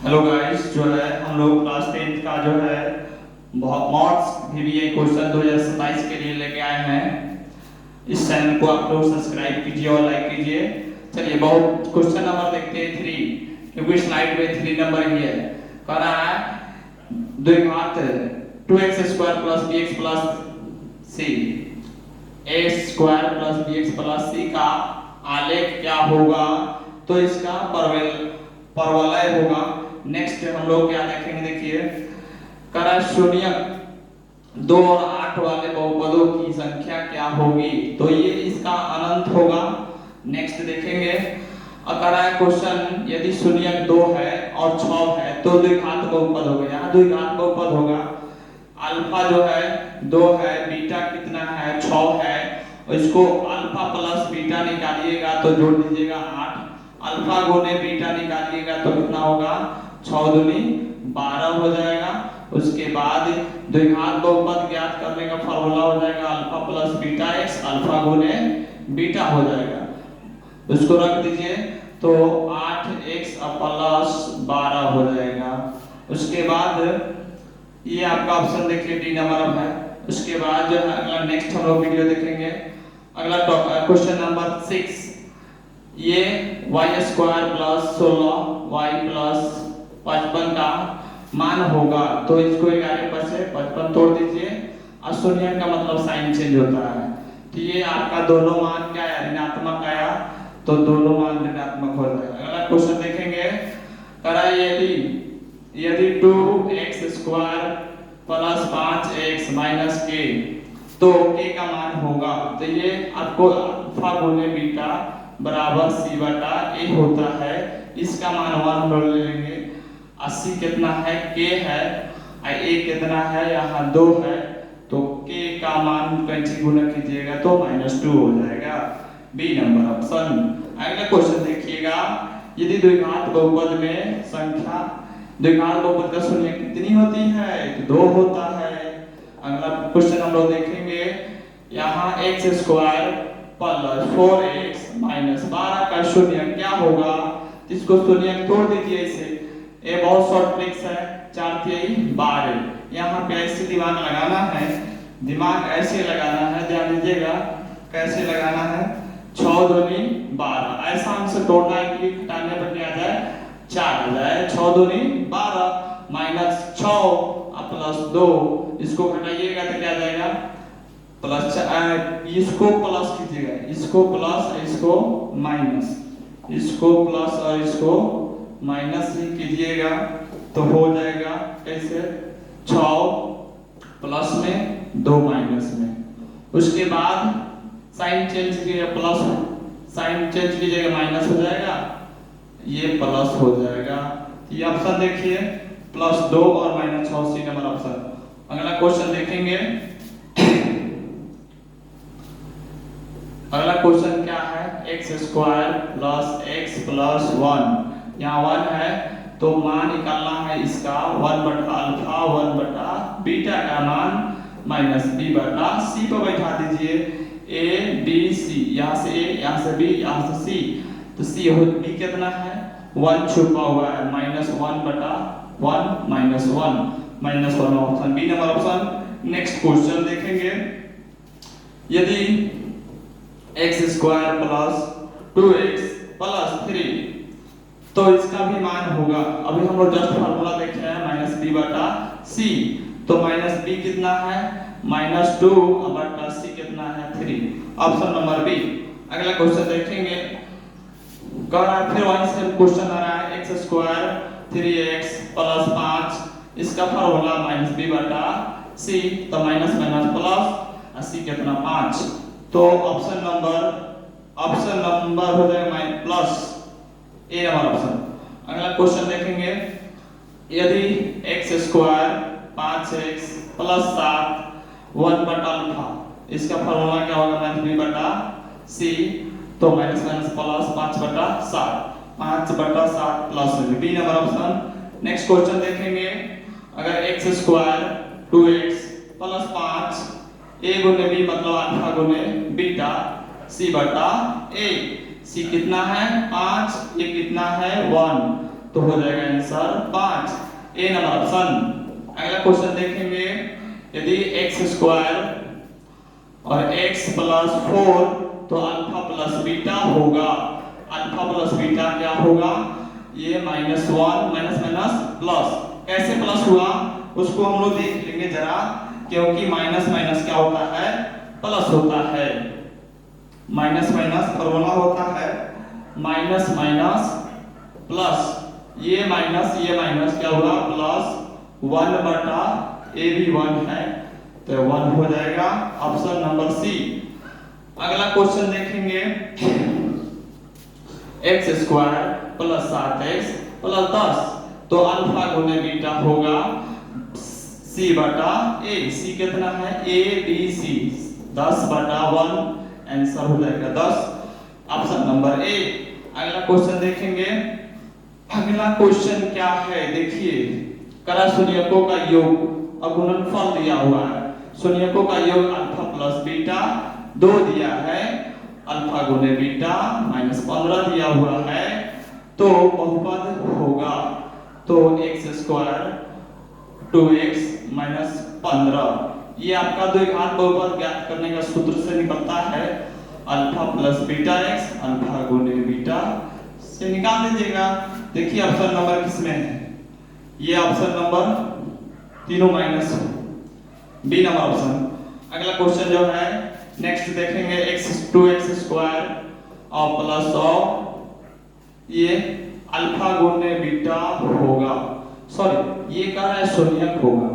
Hello guys, जो है हम लोग क्लास 10 का जो है बहुत मॉड्स VBA क्वेश्चन 2027 के लिए लेके आए हैं। इस चैनल को आप लोग सब्सक्राइब कीजिए और लाइक कीजिए। चलिए बहुत क्वेश्चन नंबर देखते हैं 3, क्योंकि स्लाइड में 3 नंबर ही है। कह रहा है द्विघात 2x square plus bx plus c a square plus bx plus c का आलेख क्या होगा। तो इसका परवलय होगा। नेक्स्ट हम लोग क्या देखेंगे, देखिए करा शून्यक 2 और 8 वाले बहुपदों की संख्या क्या होगी। तो ये इसका अनंत होगा। नेक्स्ट देखेंगे अगर है क्वेश्चन, यदि शून्यक 2 है और 6 है तो द्विघात बहुपद होगा। यहाँ द्विघात बहुपद होगा। अल्फा जो है 2 है, बीटा कितना है 6 है, और इसको अल्फा प्लस बीटा निकालिएगा तो जोड़ दीजिएगा 8। अल्फा गुने बीटा निकालिएगा तो कितना होगा 6 दूनी 12 हो जाएगा। उसके बाद द्विघात बहुपद ज्ञात करने का फॉर्मूला हो जाएगा alpha plus beta x, alpha गुने बीटा हो जाएगा। उसको रख दीजिए तो 8x प्लस 12 हो जाएगा। उसके बाद ये आपका ऑप्शन देखिए डी नंबर अब है। उसके बाद जो है अगला नेक्स्ट हम लोग वीडियो देखेंगे। अगला क्वेश्चन नंबर 6, ये y square plus 16y plus 55 का मान होगा। तो इसको 11 पर से 55 तोड़ दीजिए और शून्य का मतलब साइन चेंज होता है। तो ये आपका दोनों मान क्या है, ऋणात्मक आया, तो दोनों मान ऋणात्मक हो जाएगा। अगला क्वेश्चन देखेंगे, करा यदि 2x square plus 5x minus k, तो k का मान होगा। तो ये आपको अल्फा गुने बीटा बराबर c बटा a होता है। इसका मान 1 हम लोग ले लेंगे। 80 कितना है k है, a कितना है यहाँ 2 है, तो k का मान कैंची गुना कीजिएगा तो -2 हो जाएगा। B number option. अगला क्वेश्चन देखिएगा, यदि द्विघात बहुपद में संख्या द्विघात बहुपद का शून्य कितनी होती है, तो 2 होता है। अगला क्वेश्चन हम लोग देखेंगे, यहाँ x square plus 4x minus 12 का शून्य क्या होगा। इसको शून्य तोड़ दीजिए इसे। ये बहुत शॉर्ट ट्रिक्स है, 4 3 12। यहाँ पे ऐसे दिमाग लगाना है, दिमाग ऐसे लगाना है, ध्यान दीजिएगा कैसे लगाना है। 6 दूनी 12, ऐसा हमसे तोड़ना है कि घटाने पर क्या आ जाए 4 आ जाए। 6 दूनी 12 माइनस 6 प्लस 2, इसको घटाइएगा तो क्या आ जाएगा प्लस। इसको प्लस कीजिएगा, इसको प्लस इसको माइनस, इसको प्लस और इसको माइनस ही कीजिएगा तो हो जाएगा कैसे 6 प्लस में 2 माइनस में। उसके बाद साइन चेंज कीजिएगा, प्लस साइन चेंज कीजिएगा माइनस हो जाएगा, ये प्लस हो जाएगा। ये ऑप्शन देखिए +2 और -6, सी नंबर ऑप्शन। अगला क्वेश्चन देखेंगे, अगला क्वेश्चन क्या है, x square plus x plus 1। यहाँ 1 है तो मान निकालना है इसका 1 बटा अल्फा 1 बटा बीटा का मान माइनस b बटा c पर बैठा दीजिए। a b c, यहाँ से a यहाँ से b यहाँ से c, तो c हो b कितना है 1 छुपा हुआ है, -1 बटा 1 -1 option B number option. Next question देखेंगे, यदि x square plus 2x plus 3, तो इसका भी मान होगा। अभी हम लोग जस्ट फार्मूला देखे हैं -b बटा c, तो -b कितना है -2 बटा c कितना है 3, ऑप्शन नंबर बी। अगला क्वेश्चन देखेंगे, कह रहा है फिर वहीं से क्वेश्चन आ रहा है x स्क्वायर 3x प्लस 5, इसका फार्मूला -b बटा c, तो माइनस माइनस प्लस c कितना 5, तो ऑप्शन नंबर हो जाएगा प्लस ए नंबर ऑप्शन। अगला क्वेश्चन देखेंगे, यदि x स्क्वायर 5x प्लस 7 1 बटा अल्फा, इसका फार्मूला क्या होगा -b बटा c, तो माइनस माइनस प्लस 5 बटा 7, 5 बटा 7 plus B number option. Next question देखेंगे, अगर x square 2x plus 5 a गुने b मतलब अल्फा गुने बीटा c बटा a, c कितना है 5, a कितना है 1, तो हो जाएगा आंसर 5, ए नंबर ऑप्शन। अगला क्वेश्चन देखेंगे, यदि x स्क्वायर और x प्लस 4 तो अल्फा प्लस बीटा होगा। अल्फा प्लस बीटा क्या होगा? ये माइनस 1 माइनस माइनस प्लस, कैसे प्लस हुआ उसको हम लोग देख लेंगे जरा, क्योंकि माइनस माइनस क्या होता है? प्लस होता है। माइनस माइनस फॉर्मूला होता है माइनस माइनस प्लस, ये माइनस क्या होगा? प्लस 1 बटा ए भी 1 है तो 1 हो जाएगा, ऑप्शन नंबर सी। अगला क्वेश्चन देखेंगे, x square plus 7x plus 10 तो अल्फा गुने बीटा होगा c बटा a। c कितना है? a b c, 10 बटा 1, आंसर हो जाएगा 10, ऑप्शन नंबर ए। अगला क्वेश्चन देखेंगे, अगला क्वेश्चन क्या है देखिए, कला शून्यकों का योग और गुणनफल दिया हुआ है। शून्यकों का योग अल्फा प्लस बीटा 2 दिया है, अल्फा गुने बीटा माइनस 15 दिया हुआ है, तो बहुपद होगा तो x स्क्वायर 2x माइनस 15। ये आपका द्विघात बहुपद ज्ञात करने का सूत्र से निकलता है, alpha plus beta x alpha गुने बीटा से निकाल दीजिएगा। देखिए ऑप्शन नंबर किसमें है? ये ऑप्शन नंबर तीनों माइनस बी नंबर ऑप्शन। अगला क्वेश्चन जो है नेक्स्ट देखेंगे, x2x स्क्वायर और प्लस ऑफ ये अल्फा गुने बीटा होगा, सॉरी ये कह रहा है शून्यक होगा।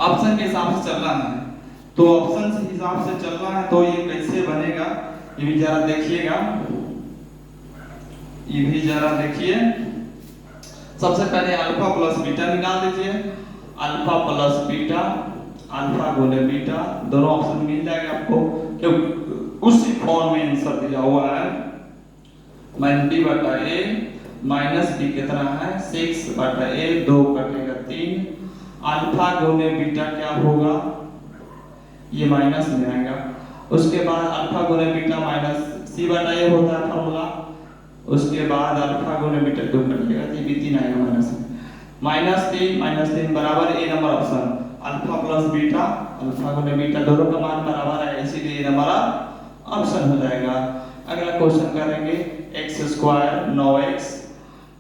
ऑप्शन के हिसाब से चलना है, तो ऑप्शन के हिसाब से चलना है तो ये कैसे बनेगा ये भी जरा देखिएगा, ये भी जरा देखिए। सबसे पहले अल्फा प्लस बीटा निकाल दीजिए, अल्फा प्लस बीटा अल्फा गुने बीटा दोनों ऑप्शन मिल जाएगा आपको, क्योंकि उसी फॉर्म में आंसर दिया हुआ है। माइनस बी बटा ए माइनस बी कितना है? 6 बटा ए, 2 कटेगा 3, अल्फा गुने बीटा क्या होगा? ये माइनस में आएगा। उसके बाद अल्फा गुने बीटा माइनस सी बटा ए होता है फॉर्मूला, उसके बाद अल्फा गुने बीटा 2 कटेगा, ये भी 3 आएगा माइनस में, माइनस 3 बराबर A number option. Alpha plus beta alpha गुने बीटा दोनों का मान बराबर है, इसीलिए हमारा ऑप्शन हो जाएगा। अगला क्वेश्चन करेंगे, x square 9x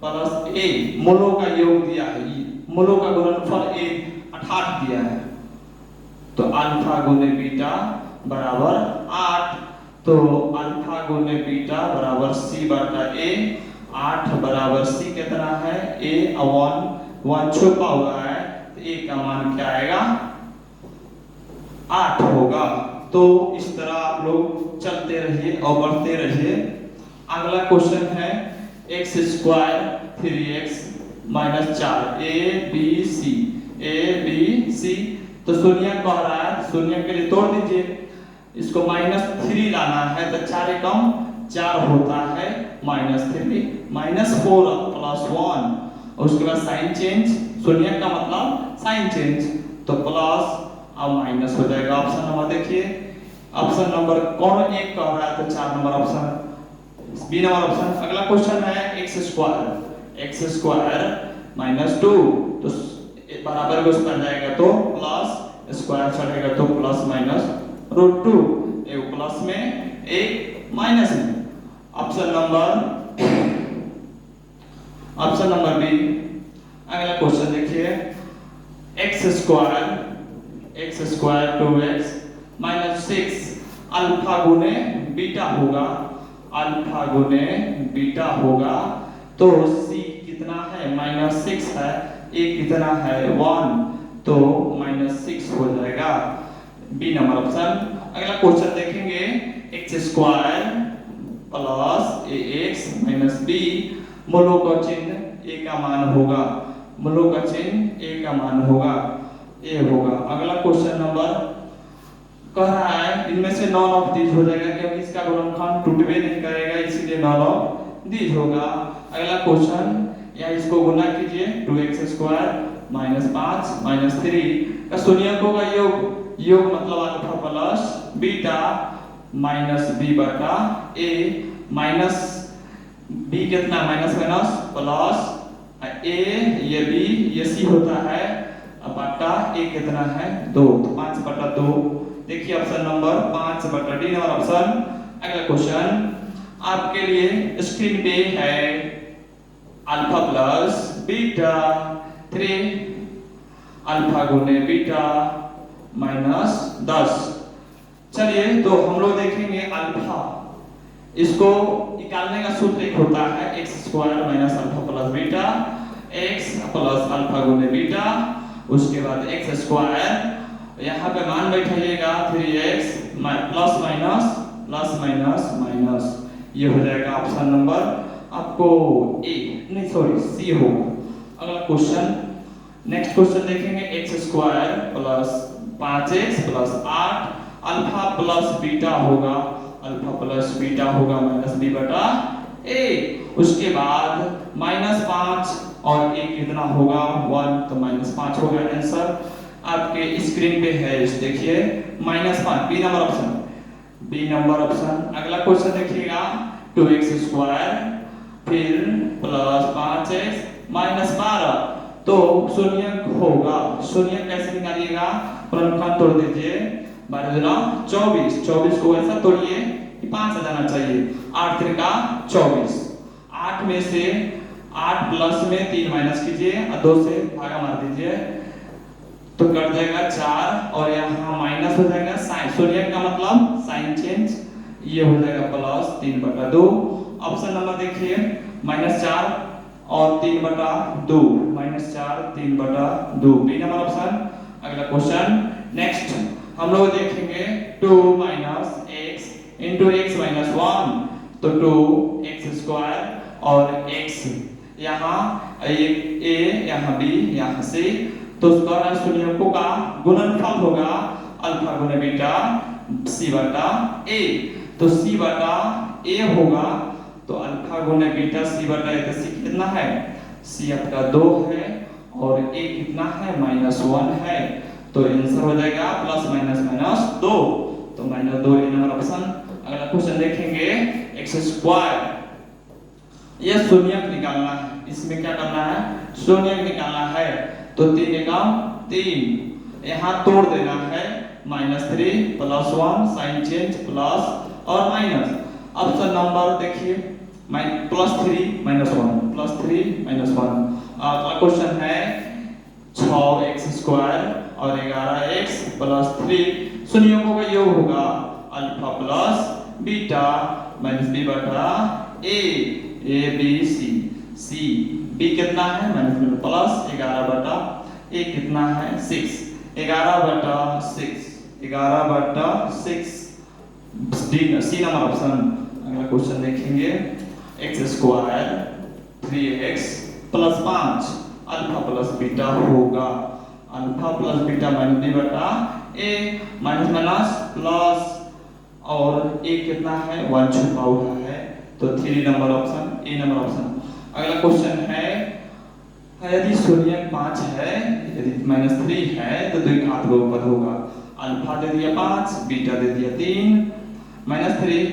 plus a, मूलों का योग दिया है, मूलों का गुणनफल a 68 दिया है, तो अल्फा गुने बीटा बराबर 8, तो अल्फा गुने बीटा बराबर c बटा a, 8 बराबर c कितना है? a 1 छुपा हुआ है, ए का मान क्या आएगा? 8 होगा। तो इस तरह आप लोग चलते रहिए और बढ़ते रहिए। अगला क्वेश्चन है, x square 3x minus 4 a b c, तो शून्य कह रहा है, शून्य के लिए तोड़ दीजिए, इसको -3 लाना है तो 4 एकम 4 होता है, -3 -4 प्लस 1, उसके बाद साइन चेंज, शून्य का मतलब साइन चेंज, तो प्लस और माइनस हो जाएगा। ऑप्शन नंबर देखिए, ऑप्शन नंबर कौन एक कह रहा है? तो 4 number option, B number option. अगला क्वेश्चन है, x स्क्वायर -2 तो बराबर को कर जाएगा तो प्लस स्क्वायर चढ़ेगा तो प्लस माइनस √2, एक प्लस में एक माइनस में। Option number B. अगला क्वेश्चन देखिए, x square 2x minus 6 alpha गुने बीटा होगा, अल्फा गुने बीटा होगा, तो c कितना है? -6 है, a कितना है? 1, तो -6 हो जाएगा, बी नंबर ऑप्शन। अगला क्वेश्चन देखेंगे, x square plus ax minus b, मूलों का चिन्ह a का मान होगा, मूलों का चिन्ह a का मान होगा, a होगा। अगला क्वेश्चन नंबर कह रहा है, इनमें से नॉन ऑफ दीज हो जाएगा, क्योंकि इसका गुणनखंड टूटबे नहीं करेगा, इसीलिए नॉन ऑफ दीज होगा। अगला क्वेश्चन, या इसको गुना कीजिए, 2x स्क्वायर -5 -3 का शून्यकों का योग मतलब alpha plus beta minus b बटा a माइनस बी कितना माइनस माइनस प्लस ए, ये बी ये सी होता है, अब बटा ए कितना है 2, तो 5/2। देखिए ऑप्शन नंबर 5/डी नंबर ऑप्शन। अगला क्वेश्चन आपके लिए स्क्रीन पे है अल्फा प्लस बीटा 3 अल्फा गुने बीटा माइनस 10। चलिए तो हम लोग देखेंगे अल्फा, इसको निकालने का सूत्र एक होता है x² minus alpha plus beta, x plus alpha गुने बीटा, उसके बाद x², यहाँ पे मान बैठाइएगा 3x प्लस माइनस माइनस, ये हो जाएगा ऑप्शन नंबर आपको ए, नहीं सॉरी सी होगा। अगला क्वेश्चन, नेक्स्ट क्वेश्चन देखेंगे x² plus 5x plus 8 alpha plus beta होगा, अल्फा प्लस बीटा होगा माइनस बी बटा ए, उसके बाद -5 और ए कितना होगा 1, तो -5 होगा आंसर आपके स्क्रीन पे है, इस देखिए -5 B number option, B number option. अगला क्वेश्चन देखिएगा 2x² फिर प्लस 5x माइनस 12, तो शून्यक होगा, शून्यक कैसे निकालिएगा, क्रमखंड तोड़ दीजिए, 12 24 को ऐसा तोड़िए 5 आ जाना चाहिए, 8 3 24, 8 में से 8 प्लस में 3 माइनस कीजिए और 2 से भागा मार दीजिए, तो कट जाएगा 4 और यहाँ माइनस हो जाएगा साइन, शून्यक का मतलब साइन चेंज, ये हो जाएगा प्लस 3/2। ऑप्शन नंबर देखिए -4 और 3/2, -4 3/2 बी नंबर ऑप्शन। अगला क्वेश्चन नेक्स्ट हम लोग देखेंगे 2 x into x minus 1, तो 2x² और x यहाँ a यहाँ b यहाँ c, तो उसका शून्यकों का गुणनफल होगा अल्फा गुने बीटा c बटा a, तो c बटा a होगा, तो अल्फा गुने बीटा c बटा a, तो c कितना है, c आपका 2 है और a कितना है -1 है, तो आंसर हो जाएगा +- 2, तो -2 नंबर ऑप्शन। अगला क्वेश्चन देखेंगे x², यह शून्यक निकालना है, इसमें क्या करना है शून्यक निकालना है, तो 3 एकम 3, यहाँ तोड़ देना है -3 +1 साइन चेंज प्लस और माइनस, ऑप्शन नंबर देखिए +3 -1 अगला क्वेश्चन है 6x² और 11x प्लस 3 शून्यों का योग होगा alpha plus beta minus B बटा ए, बी सी बी कितना है प्लस 11/ए कितना है 6, 11/6 सी नंबर ऑप्शन। अगला क्वेश्चन देखेंगे x² 3x plus 5 alpha plus beta होगा, alpha plus beta minus B बटा ए माइनस प्लस और ए कितना है 1 छुपा हुआ है, तो 3 number option A number option. अगला क्वेश्चन है यदि शून्यक 5 है, यदि -3 है तो द्विघात बहुपद होगा, अल्फा दे दिया 5 बीटा दे दिया 3 -3,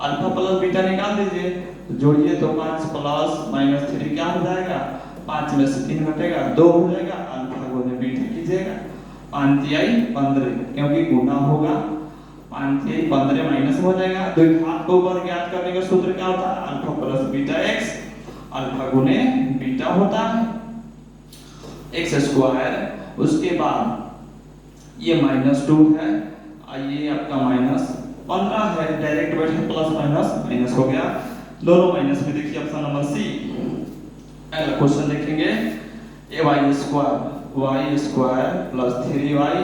अल्फा प्लस बीटा निकाल दीजिए, तो जोड़िए तो 5 प्लस -3 क्या हो जाएगा, 5 में से 3 घटेगा 2 हो जाएगा, अल्फा गुने बीटा कीजिएगा 5 तिहाई 15, क्योंकि गुना होगा 5 तिहाई 15 माइनस हो जाएगा। द्विघात बहुपद ज्ञात करने का सूत्र क्या होता है, alpha plus beta x, alpha गुने बीटा होता है x², उसके बाद ये -2 है, ये आपका -15 है, डायरेक्ट बैठे प्लस माइनस हो गया, दोनों माइनस में देखिए ऑप्शन नंबर सी। अगला क्वेश्चन देखेंगे y² प्लस 3y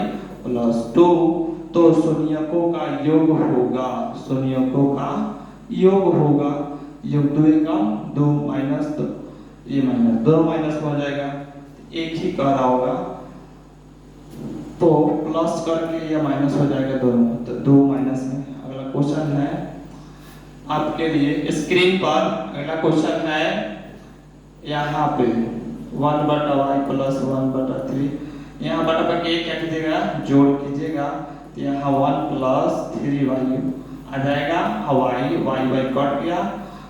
प्लस 2, तो शून्यकों का योग होगा, शून्यकों का योग होगा, योग 2 एकम 2 माइनस 2, ये माइनस 2 माइनस हो जाएगा, एक ही कर रहा होगा, तो प्लस करके ये माइनस हो जाएगा दोनों, तो 2 माइनस में। अगला क्वेश्चन है आपके लिए स्क्रीन पर, अगला क्वेश्चन है यहाँ पे 1/y प्लस 1/3, यहाँ बटा पर के क्या कीजिएगा जोड़ कीजिएगा, तो यहाँ 1 प्लस 3y आ जाएगा, y कट गया,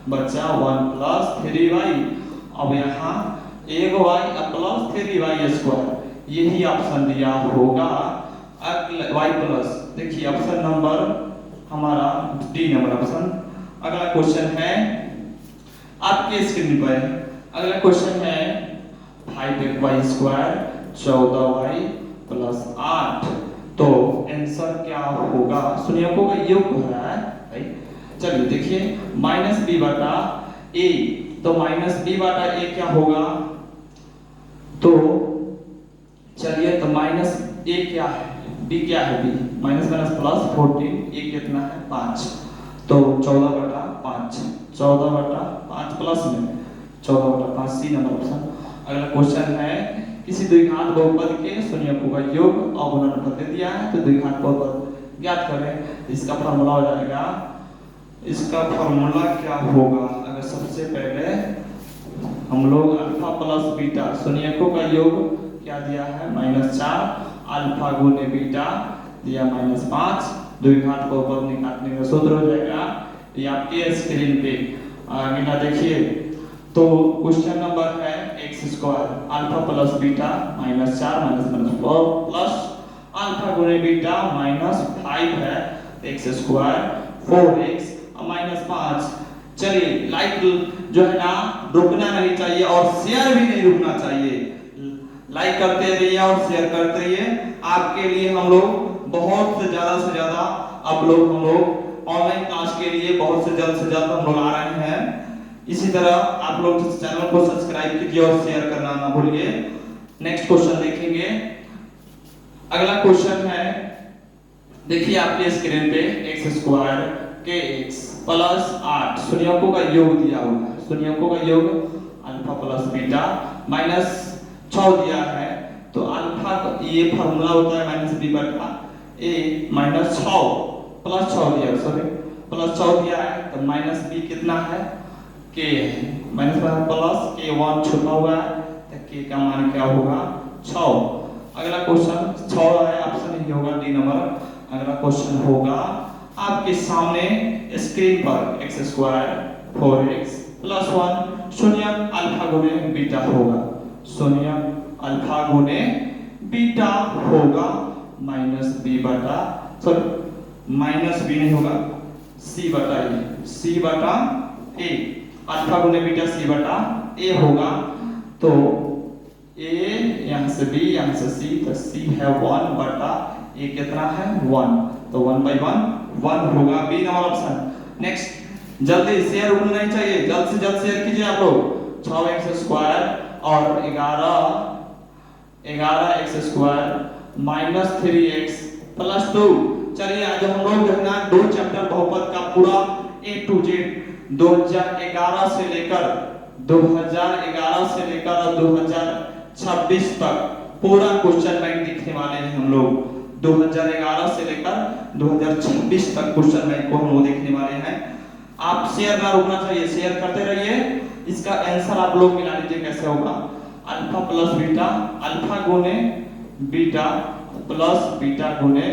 बचा 1 प्लस 3y। अब यहाँ एक y प्लस 3y स्क्वायर, यही ऑप्शन दिया होगा y प्लस। देखिए ऑप्शन नंबर हमारा डी नंबर ऑप्शन। अगला क्वेश्चन है आपके स्क्रीन पर, अगला क्वेश्चन है 5y स्क्वायर 14y प्लस 8। तो आंसर क्या होगा? शून्यकों का योग हो रहा है भाई। चलिए देखिए माइनस बी बटा ए, तो माइनस बी बटा ए क्या होगा? तो चलिए तो माइनस ए क्या है, बी क्या है? बी माइनस माइनस प्लस 14, ए कितना है 5, तो 14 बटा 5, 14 बटा 5 प्लस में 14 बटा 5, सी नंबर ऑप्शन। अगला क्वेश्चन है किसी द्विघात बहुपद के शून्यकों का योग और गुणनफल दे दिया है, तो द्विघात बहुपद ज्ञात करें। इसका फॉर्मूला हो जाएगा, इसका फॉर्मूला क्या होगा? अगर सबसे पहले हम लोग अल्फा प्लस बीटा, शून्यकों का योग क्या दिया है -4, अल्फा गुने बीटा दिया -5, द्विघात बहुपद निकालने का सूत्र हो जाएगा ये आपके स्क्रीन पे। अगला देखिए तो क्वेश्चन नंबर है x square alpha plus beta -4 -4 plus alpha गुने बीटा -5 है, एक्स स्क्वायर 4x -5। चलिए लाइक जो है ना रुकना नहीं चाहिए और शेयर भी नहीं रुकना चाहिए। लाइक करते रहिए और शेयर करते रहिए। आपके लिए हम लोग बहुत से ज्यादा हम लोग ऑनलाइन क्लास के लिए बहुत से जल्द से जल्द हम लोग आ रहे हैं। इसी तरह आप लोग इस चैनल को सब्सक्राइब कीजिए और शेयर करना ना भूलिए। नेक्स्ट क्वेश्चन देखेंगे। अगला क्वेश्चन है देखिए आपके स्क्रीन पे एक्स स्क्वायर के एक्स प्लस 8 शून्यकों का योग दिया हुआ है। शून्यकों का योग अल्फा प्लस बीटा -6 दिया है, तो अल्फा ये फार्मूला होता है माइनस बी बटा ए -6 प्लस 6 दिया, सॉरी प्लस 6 दिया है, तो माइनस बी कितना है के है, माइनस प्लस के 1 छुपा हुआ है, तो के का मान क्या होगा 6। अगला क्वेश्चन 6 है, ऑप्शन ही होगा डी नंबर। अगला क्वेश्चन होगा आपके सामने स्क्रीन पर एक्स स्क्वायर 4x प्लस 1 शून्य अल्फा गुने बीटा होगा, शून्य अल्फा गुने बीटा होगा माइनस बी बटा, सॉरी माइनस बी नहीं होगा सी बटा ए, सी बटा ए, अल्फा गुने बीटा सी बटा ए होगा। तो ए यहाँ से बी यहाँ से सी, तो सी है 1 बटा ए कितना है 1, तो 1/1 होगा, बी नंबर ऑप्शन। नेक्स्ट जल्दी शेयर रुकना नहीं चाहिए, जल्द से जल्द शेयर कीजिए आप लोग। 6x स्क्वायर और 11x स्क्वायर -3x प्लस 2। चलिए आज हम लोग जो है ना 2 चैप्टर बहुपद का पूरा A to Z 2011 से लेकर 2026 तक पूरा क्वेश्चन बैंक दिखने वाले हैं हम लोग। 2011 से लेकर 2026 तक क्वेश्चन बैंक को हम लोग देखने वाले हैं। आप शेयर ना रुकना चाहिए, शेयर करते रहिए। इसका आंसर आप लोग मिला लीजिए कैसे होगा। अल्फा प्लस बीटा, अल्फा गुने बीटा प्लस बीटा गुने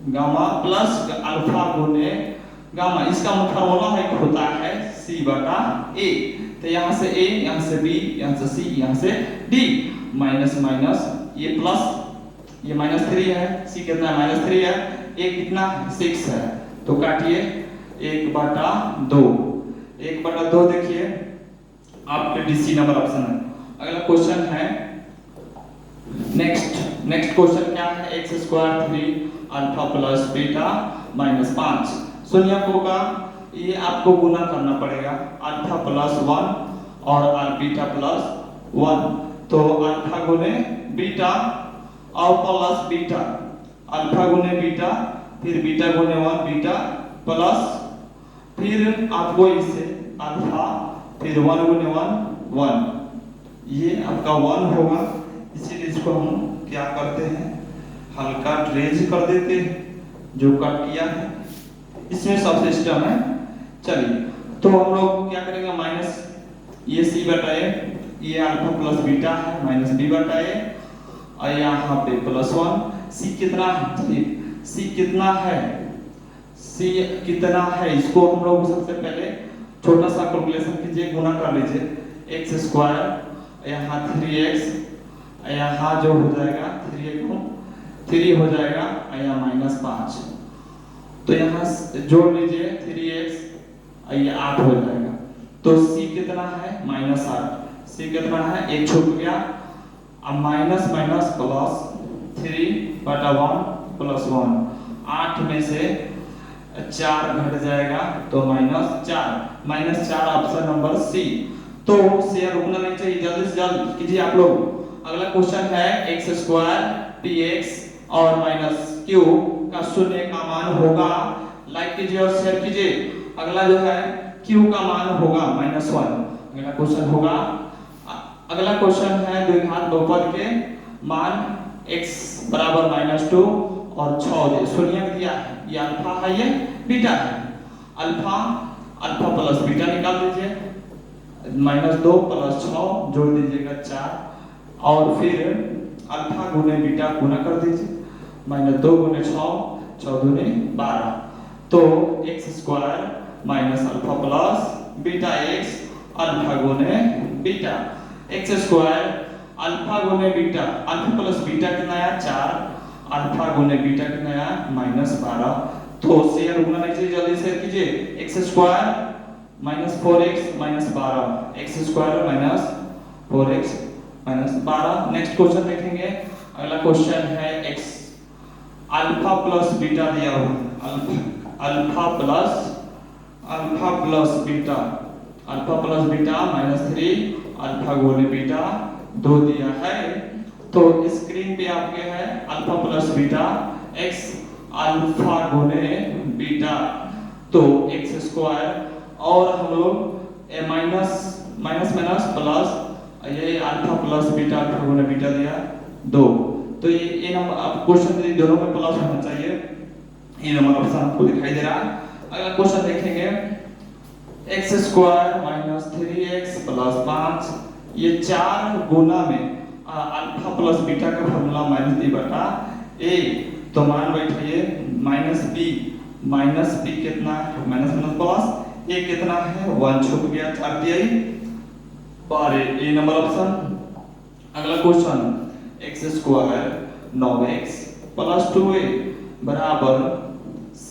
गामा प्लस अल्फा गुने गामा, इसका फार्मूला है होता है सी बटा ए। तो यहाँ से ए, यहाँ से बी, यहाँ से सी, यहाँ से डी, माइनस माइनस ये प्लस, ये -3 है, सी कितना है -3 है, ए कितना 6 है, तो काटिए 1/2, 1/2 देखिए आपके डीसी नंबर ऑप्शन है। अगला क्वेश्चन है नेक्स्ट क्वेश्चन क्या है? X square 3 alpha plus beta -5 शून्यकों का ये आपको गुना करना पड़ेगा, अल्फा प्लस 1 और बीटा प्लस 1, तो अल्फा गुने बीटा और प्लस बीटा, अल्फा गुने बीटा फिर बीटा गुने 1 बीटा प्लस फिर आपको इसे अल्फा फिर 1 गुने 1 1, ये आपका 1 होगा। इसीलिए इसको हम क्या करते हैं हल्का ड्रेज कर देते हैं, जो कट किया है इसमें सब सिस्टम है। चलिए तो हम लोग क्या करेंगे माइनस ये सी बटा ए, ये अल्फा प्लस बीटा है माइनस बी बटा ए, और यहाँ पे प्लस 1, सी कितना है? चलिए सी कितना है, सी कितना है इसको हम लोग सबसे पहले छोटा सा कैलकुलेशन कीजिए, गुना कर लीजिए। एक्स स्क्वायर यहाँ 3x, यहाँ जो हो जाएगा 3 हो जाएगा, यहाँ -5, तो यहाँ जोड़ लीजिए 3x, ये 8 हो जाएगा। तो c कितना है -8, c कितना है, एक छूट गया। अब माइनस माइनस प्लस 3/1 + 1, 8 में से 4 घट जाएगा तो -4 ऑप्शन नंबर सी। तो शेयर रुकना नहीं चाहिए, जल्दी से जल्द कीजिए आप लोग। अगला क्वेश्चन है x² px और -q का शून्य का मान होगा। लाइक कीजिए और शेयर कीजिए। अगला जो है q का मान होगा -1। अगला क्वेश्चन होगा, अगला क्वेश्चन है द्विघात बहुपद के मान x = -2 और 6 शून्य दिया है। ये अल्फा है, ये बीटा है। अल्फा प्लस बीटा निकाल दीजिए, -2 + 6 जोड़ दीजिएगा 4, और फिर अल्फा गुने बीटा गुना कर दीजिए, -2 × 6, 6 दूनी 12। तो x² -α plus beta x alpha गुने बीटा, x² अल्फा गुने बीटा, अल्फा प्लस बीटा कितना आया 4, अल्फा गुने बीटा कितना आया -12। तो शेयर रुकना नहीं चाहिए, जल्दी शेयर कीजिए। x² -4x -12, x² -4x -12। Next question देखेंगे। अगला क्वेश्चन है x अल्फा प्लस बीटा दिया हुआ, अल्फा प्लस बीटा -3 अल्फा गुने बीटा 2 दिया है। तो स्क्रीन पे आपके है alpha plus beta x alpha गुने बीटा, तो x² और हम लोग माइनस प्लस ये अल्फा प्लस बीटा अल्फा गुने बीटा दिया 2। तो ये नंबर आप क्वेश्चन दोनों में प्लस होना चाहिए, ये नंबर ऑप्शन आपको दिखाई दे रहा है। अगला क्वेश्चन देखेंगे, x² -3x + 5, ये 4 गुना में अल्फा प्लस बीटा का फार्मूला -b/a, तो मान बैठिए -b कितना है, माइनस प्लस a कितना है 1 छूट गया, 4 दिया ही 12, ए नंबर ऑप्शन। अगला क्वेश्चन x² 9x + 2a बराबर c,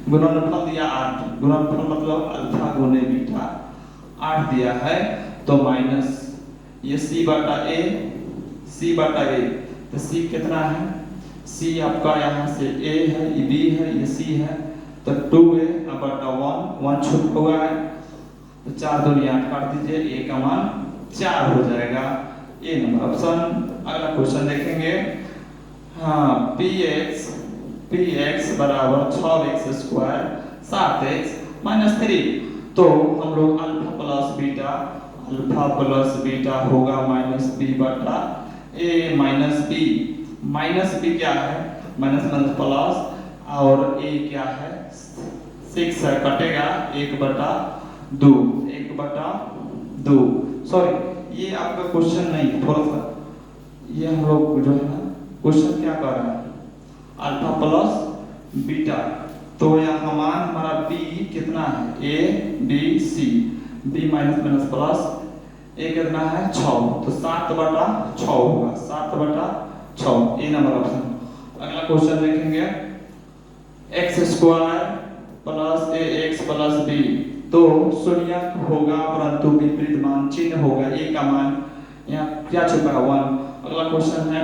गुणनफल दिया 8, गुणनफल मतलब अल्फा गुने बीटा 8 दिया है, तो माइनस ये c/a, तो c कितना है, c आपका यहाँ से a है, ये b है, ये c है, तो 2a/1 छूट हुआ है, तो 4 दूनी 8 काट दीजिए, a का मान 4 हो जाएगा, ए नंबर ऑप्शन। अगला क्वेश्चन देखेंगे, हाँ px = 6x² 7x -3, तो हम लोग अल्फा प्लस बीटा होगा -b/a -b क्या है, माइनस प्लस, और a क्या है 6 है, कटेगा 1/2, सॉरी ये आपका क्वेश्चन नहीं, थोड़ा सा ये हम लोग जो है ना क्वेश्चन क्या कर रहा है, अल्फा प्लस बीटा, तो यहाँ मान हमारा b कितना है, a b c, b minus plus a कितना है 6, तो 7/6 होगा, 7/6, ए नंबर ऑप्शन। अगला क्वेश्चन देखेंगे, x² + ax + b, तो शून्यक होगा परंतु विपरीत मान चिन्ह होगा, a का मान यहाँ क्या छुपा है 1। अगला क्वेश्चन है,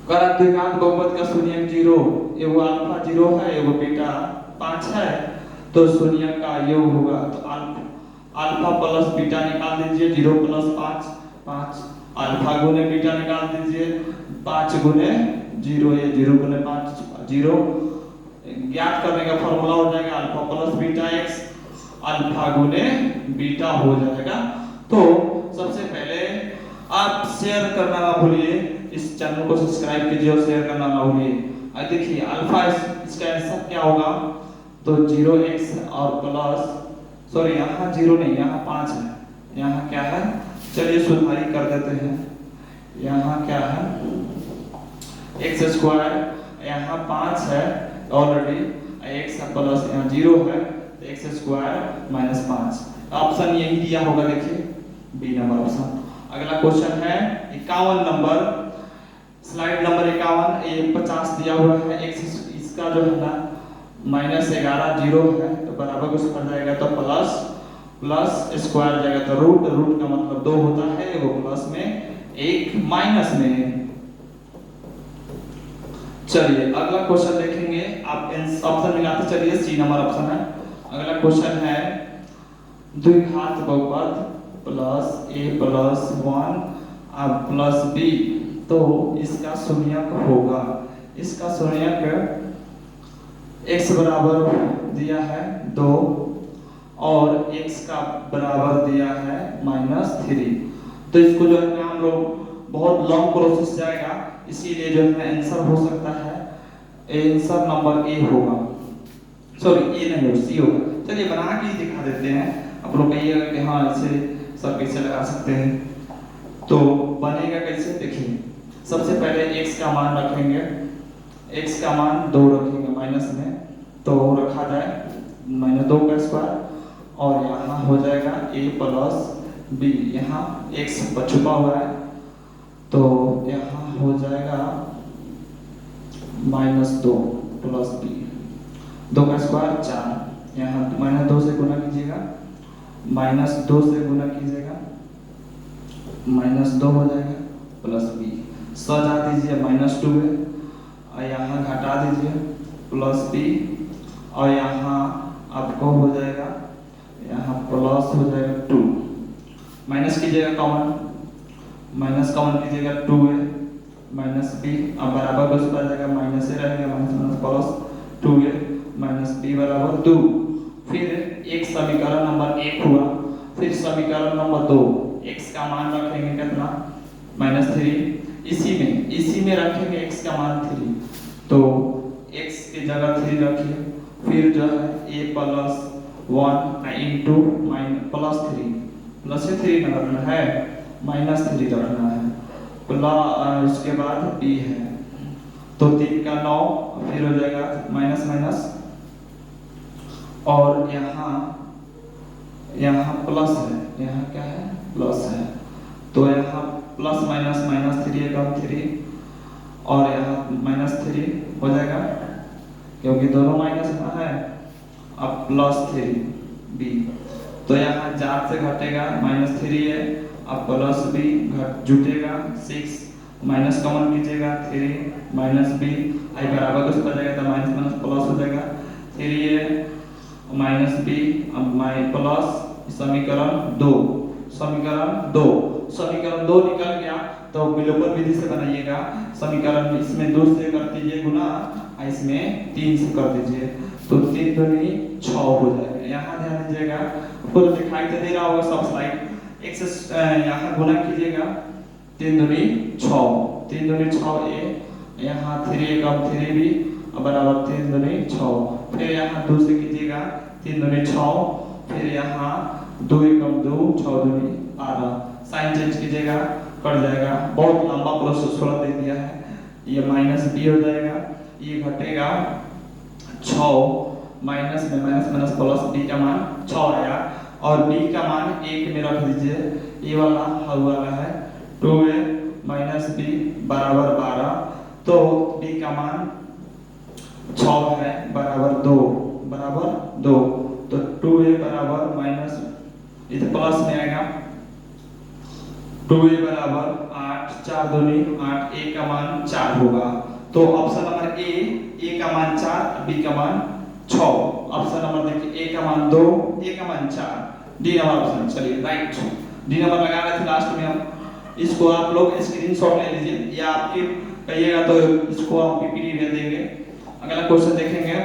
द्विघात बहुपद का शून्यक 0, एगो अल्फा 0 है, एगो बीटा 5 है, तो शून्यक का योग होगा, तो अल्फा प्लस बीटा निकाल दीजिए, 0 + 5, अल्फा गुने बीटा निकाल दीजिए, 5 गुने 0, ये 0 गुने 5 0, ज्ञात करने का फॉर्मूला हो जाएगा alpha plus beta x alpha गुने बीटा हो जाएगा। तो सबसे पहले आप शेयर करना ना भूलिए, इस चैनल को सब्सक्राइब कीजिए और शेयर करना ना भूलिए। अब देखिए अल्फा इसका आंसर क्या होगा, तो 0x और प्लस, सॉरी यहाँ 0 नहीं, यहाँ 5 है, यहाँ क्या है, चलिए सुधारी कर देते हैं, यहाँ क्या है x², यहाँ 5 है ऑलरेडी, x प्लस यहाँ 0 है, तो एक्स स्क्वायर माइनस 5। ऑप्शन यही दिया होगा, देखिए बी नंबर ऑप्शन। अगला क्वेश्चन है 51 नंबर, स्लाइड नंबर 51, ये 50 दिया हुआ है। एक्स इसका जो है ना -11 जीरो है तो बराबर कुछ पड़ जाएगा, तो प्लस प्लस स्क्वायर जाएगा तो रूट, रूट का मतलब 2 होता है, वो प्लस में एक माइनस में। चलिए अगला क्वेश्चन देखेंगे, आप ऑप्शन मिलाते चलिए, सी नंबर ऑप्शन है। अगला क्वेश्चन है द्विघात बहुपद प्लस a प्लस 1 अब प्लस b, तो इसका शून्यक होगा। इसका शून्यक x बराबर दिया है 2 और x का बराबर दिया है -3। तो इसको जो है हम लोग बहुत लॉन्ग प्रोसेस जाएगा, इसीलिए जो है आंसर हो सकता है आंसर नंबर ए होगा, सॉरी ए नहीं हो सी होगा। चलिए बना के दिखा देते हैं, आप लोग कहिएगा कि हाँ इसे सब कैसे लगा सकते हैं। तो बनेगा कैसे, देखिए सबसे पहले x का मान रखेंगे, x का मान 2 रखेंगे माइनस में, तो रखा जाए -2 का स्क्वायर और यहाँ हो जाएगा a प्लस b, यहाँ x छुपा हुआ है तो यहाँ हो जाएगा -2 प्लस b, 2 का स्क्वायर 4, यहाँ -2 से गुना कीजिएगा, -2 से गुना कीजिएगा, -2 हो जाएगा प्लस b, सजा दीजिए -2 है और यहाँ घटा दीजिए प्लस b और यहाँ आपको हो जाएगा, यहाँ प्लस हो जाएगा 2, माइनस कीजिएगा कॉमन, माइनस कॉमन कीजिएगा 2 है माइनस b, अब बराबर बस पड़ जाएगा माइनस से रहेगा, माइनस माइनस प्लस 2 है माइनस b बराबर 2। फिर एक समीकरण नंबर 1 हुआ, फिर समीकरण नंबर 2, x का मान रखेंगे कितना -3, इसी में रखेंगे x का मान 3, तो x की जगह 3 रखिए, फिर जो है a plus 1 into plus 3, plus से 3 रखना है, -3 रखना है, प्लस उसके बाद b है, तो 3 का 9, फिर हो जाएगा माइनस माइनस और यहाँ प्लस है, यहाँ क्या है प्लस है, तो यहाँ प्लस माइनस -3 का 3 और यहाँ -3 हो जाएगा क्योंकि दोनों माइनस है, अब +3 b, तो यहाँ 4 से घटेगा -3 है, अब प्लस b घट जुटेगा 6, माइनस कॉमन कीजिएगा 3 माइनस b, आई बराबर कुछ बच जाएगा तो माइनस माइनस प्लस हो जाएगा 3 है माइनस b, अब प्लस समीकरण 2, समीकरण 2 निकल गया तो विलोपन विधि से बनाइएगा, समीकरण इसमें 2 से कर दीजिए गुना, इसमें 3 से कर दीजिए, तो 3 दूनी 6 हो जाएगा। यहाँ ध्यान दीजिएगा, आपको तो दिखाई तो दे रहा होगा सब स्लाइड, x यहाँ गुना कीजिएगा 3 दूनी 6, 3 दूनी 6 a, यहाँ 3 कम 3 b बराबर 3 दूनी 6, फिर यहाँ 2 से कीजिएगा 3 दूनी 6, फिर यहाँ 2 कम 2 6 दूनी 12, साइन चेंज कीजिएगा कट जाएगा, बहुत लंबा प्रोसेस थोड़ा दे दिया है, ये माइनस b हो जाएगा, ये घटेगा 6, माइनस में माइनस माइनस प्लस b का मान 6 आया और b का मान 1 में रख दीजिए, ये वाला हल वाला है 2a माइनस b बराबर 12, तो b का मान 6 है बराबर 2, तो 2a बराबर माइनस इधर प्लस में आएगा 2a बराबर 8, 4 दूनी 8, a का मान 4 होगा, तो ऑप्शन नंबर a का मान 4, b का मान 6, ऑप्शन नंबर देखिए a का मान 2, a का मान 4, डी नंबर ऑप्शन। चलिए राइट, डी नंबर लगा रहे थे लास्ट में हम, इसको आप लोग स्क्रीनशॉट ले लीजिए या आपके कहिएगा तो इसको हम पीपीटी दे देंगे। अगला क्वेश्चन देखेंगे,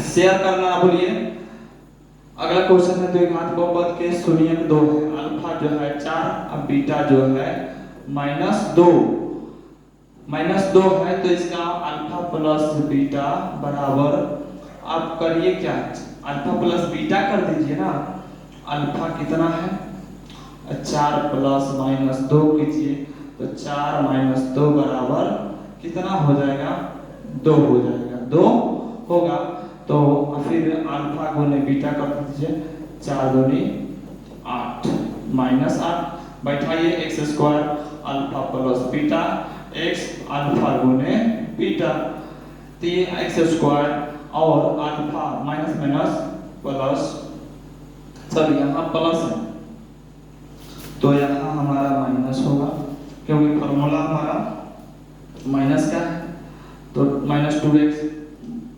शेयर करना ना भूलिए। अगला क्वेश्चन है द्विघात बहुपद के शून्यक 2 है, अल्फा जो है 4 अब बीटा जो है -2 है, तो इसका अल्फा प्लस बीटा बराबर, आप करिए क्या, अल्फा प्लस बीटा कर दीजिए ना, अल्फा कितना है 4 प्लस -2 कीजिए, तो 4 - 2 बराबर कितना हो जाएगा 2 हो जाएगा, 2 होगा, तो फिर अल्फा गुने बीटा कर दीजिए, 4 दूनी 8 माइनस 8, बैठाइए x square alpha plus beta x alpha गुने बीटा, 3 एक्स स्क्वायर और alpha minus minus plus, sir यहाँ प्लस है तो यहाँ हमारा माइनस होगा क्योंकि फॉर्मूला हमारा माइनस का है, तो minus 2x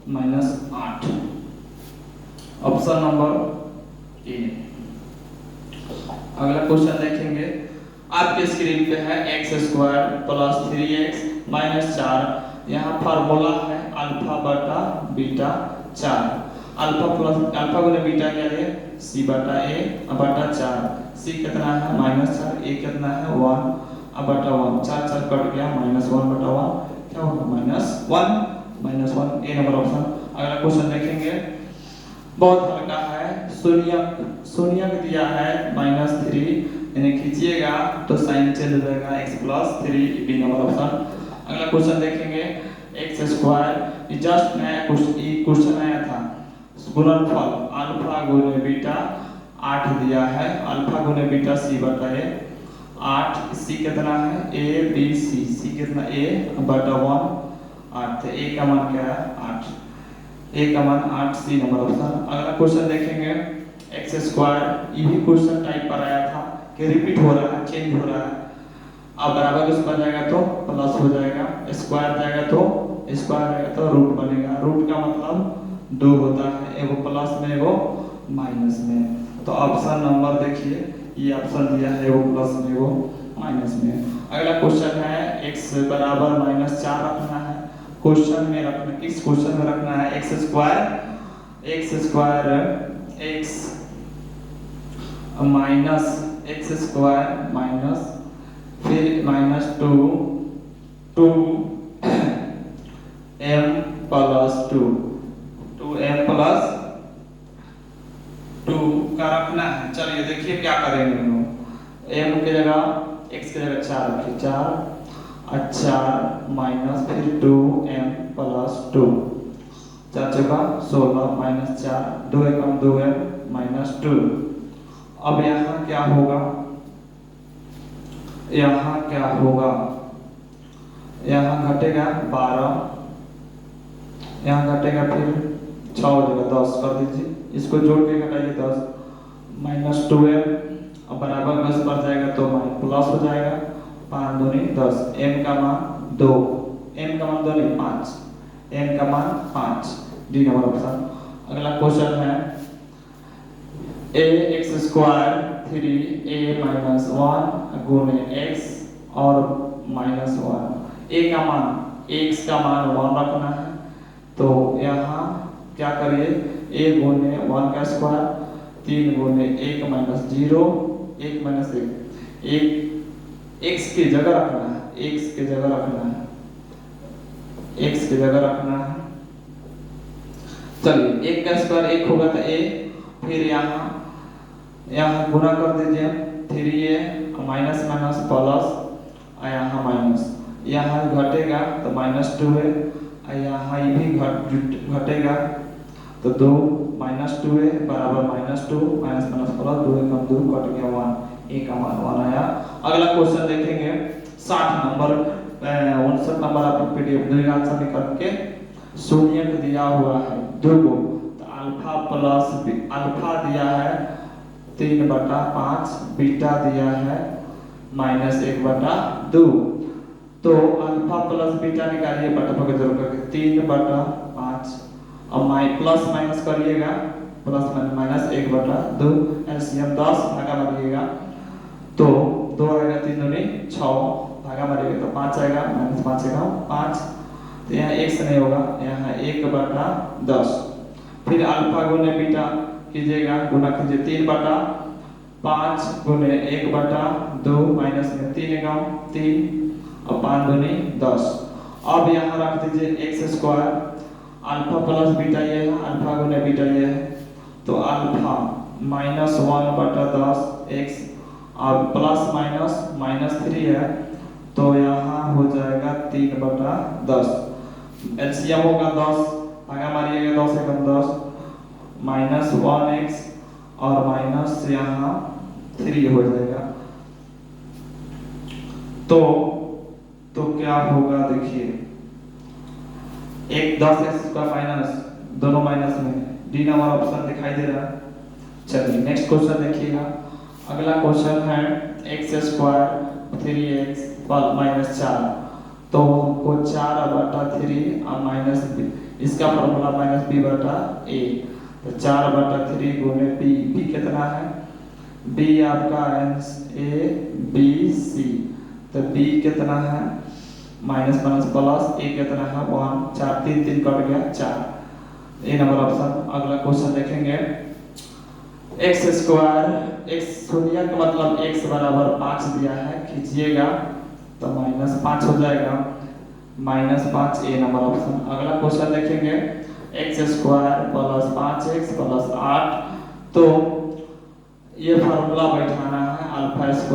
minus 8, option number A. अगला क्वेश्चन देखेंगे, आपके स्क्रीन पे है x square plus 3x minus 4, यहाँ फार्मूला है अल्फा बटा बीटा 4, अल्फा प्लस अल्फा गुने बीटा क्या है सी बटा ए बटा 4, सी कितना है माइनस 4, ए कितना है 1 बटा 1, 4 4 कट गया माइनस 1 बटा 1, क्या होगा माइनस 1, ए नंबर ऑप्शन। अगला क्वेश्चन देखेंगे, बहुत हल्का है, शून्यक दिया है -3, यानी खींचिएगा तो साइन चेंज हो जाएगा x plus 3, B number option. अगला क्वेश्चन देखेंगे, एक्स स्क्वायर, ये जस्ट नया क्वेश्चन आया था, गुणनफल अल्फा गुने बीटा 8 दिया है, अल्फा गुने बीटा सी बटा ए 8, सी कितना है ए बी सी, सी कितना ए बटा 1 8, तो ए का मान क्या है 8, ए का मान 8, सी नंबर ऑप्शन। अगला क्वेश्चन देखेंगे, एक्स स्क्वायर, ये भी क्वेश्चन टाइप पर आया था कि रिपीट हो रहा है, चेंज हो रहा है, अब बराबर उस बन जाएगा तो प्लस हो जाएगा, स्क्वायर जाएगा तो रूट बनेगा, रूट का मतलब 2 होता है, एगो प्लस में एगो माइनस में, तो ऑप्शन नंबर देखिए ये ऑप्शन दिया है, एगो प्लस में एगो माइनस में। अगला क्वेश्चन है, x बराबर -4 रखना है, क्वेश्चन में रखना, किस क्वेश्चन में रखना है, एक्स स्क्वायर x माइनस फिर -2 m प्लस 2 का रखना है। चलिए देखिए क्या करेंगे हम लोग, m की जगह x की जगह 4 रखिए, 4 और 4 माइनस फिर 2m प्लस 2, 4 चौका 16 माइनस 4, 2 एकम 2m माइनस 2। अब यहाँ क्या होगा, यहाँ घटेगा 12, यहाँ घटेगा फिर 6 हो जाएगा 10 कर दीजिए, इसको जोड़ के घटाइए 10 माइनस 2m और बराबर 10 पर जाएगा तो प्लस हो जाएगा, 5 दूनी 10, m का मान 2, m का मान 2 नहीं 5, m का मान 5, डी नंबर ऑप्शन। अगला क्वेश्चन है, ax स्क्वायर 3a माइनस 1 गुने x और माइनस 1, a का मान x का मान 1 रखना है, तो यहाँ क्या करिए a गुने 1 का स्क्वायर 3 गुने 1 माइनस 0 1 माइनस 1 x की जगह रखना है, x की जगह रखना है, चलिए 1 का स्क्वायर 1 होगा तो a, फिर यहाँ गुना कर दीजिए 3a माइनस माइनस प्लस और यहाँ माइनस, यहाँ घटेगा तो -2a और यहाँ ये भी घटेगा तो 2 -2a बराबर -2 माइनस माइनस प्लस 2 एकम 2 कट गया 1, a का मान 1 आया। अगला क्वेश्चन देखेंगे, 60 नंबर 59 नंबर आप पीडीएफ द्विघात समीकरण के शून्यक दिया हुआ है 2 को, तो अल्फा दिया है 3/5, बीटा दिया है -1/2, तो अल्फा प्लस बीटा निकालिए, बटा पर जरूर करके 3/5 और प्लस माइनस करिएगा, प्लस माइनस 1/2, एलसीएम 10 भागा मारिएगा तो 2 आएगा, 3 दूनी 6 भागा मारिएगा तो 5 आएगा, -5 आएगा 5, तो यहाँ 1 से नहीं होगा, यहाँ 1/10, फिर अल्फा गुने बीटा कीजिएगा, गुना कीजिए 3/5 गुने 1/2 माइनस में 3 एकम 3 और 5 दूनी 10। अब यहाँ रख दीजिए x square, alpha plus beta ये है, अल्फा गुने बीटा ये है, तो अल्फा -1/10 x और प्लस माइनस -3 है, तो यहाँ हो जाएगा 3/10, एलसीएम होगा 10, भागा मारिएगा 10 एकम 10 माइनस 1x और माइनस यहाँ 3 हो जाएगा। तो क्या होगा देखिए, एक 10x² माइनस, दोनों माइनस में, डी नंबर ऑप्शन दिखाई दे रहा है। चलिए नेक्स्ट क्वेश्चन देखिएगा। अगला क्वेश्चन है x² 3x माइनस 4। तो हमको 4/3 और माइनस b, इसका फॉर्मूला माइनस b/a। तो 4/3 गुने b कितना है, b आपका a b c। तो b कितना है, माइनस माइनस प्लस, a कितना है 1, 4 3 3 कट गया 4, ए नंबर ऑप्शन। अगला क्वेश्चन देखेंगे x², x शून्य का मतलब x बराबर 5 दिया है, खींचिएगा तो -5 हो जाएगा, -5 ए नंबर ऑप्शन। अगला क्वेश्चन देखेंगे x² + 5x + 8। तो ये फार्मूला बैठाना है α² +